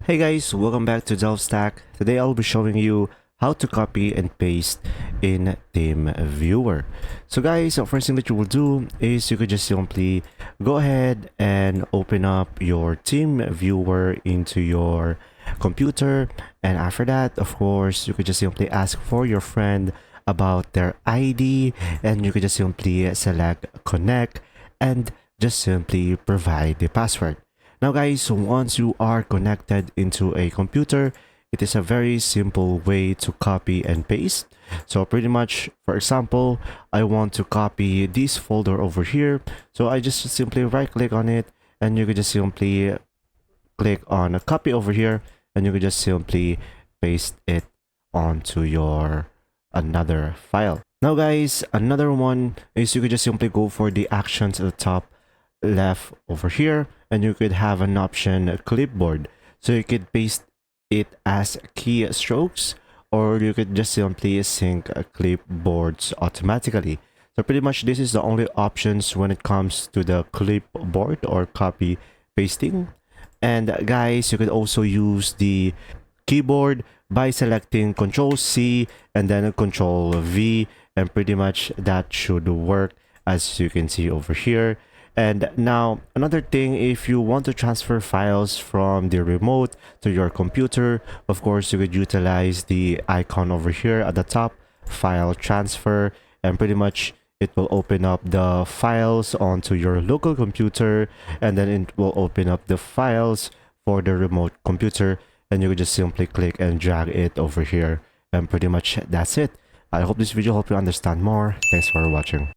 Hey guys, welcome back to DelveStack. Today I'll be showing you how to copy and paste in TeamViewer. So guys, the first thing that you will do is you could just simply go ahead and open up your TeamViewer into your computer, and after that, of course, you could just simply ask for your friend about their ID, and you could just simply select connect and just simply provide the password. Now guys, once you are connected into a computer, it is a very simple way to copy and paste. So pretty much, for example, I want to copy this folder over here. So I just simply right click on it, and you can just simply click on a copy over here, and you can just simply paste it onto your another file. Now guys, another one is you could just simply go for the actions at the top left over here, and you could have an option clipboard, so you could paste it as keystrokes, or you could just simply sync clipboards automatically. So pretty much this is the only options when it comes to the clipboard or copy pasting. And guys, you could also use the keyboard by selecting Ctrl C and then Ctrl V, and pretty much that should work, as you can see over here. And now another thing, if you want to transfer files from the remote to your computer, of course you could utilize the icon over here at the top, file transfer, and pretty much it will open up the files onto your local computer, and then it will open up the files for the remote computer, and you could just simply click and drag it over here, and pretty much that's it. I hope this video helped you understand more. Thanks for watching.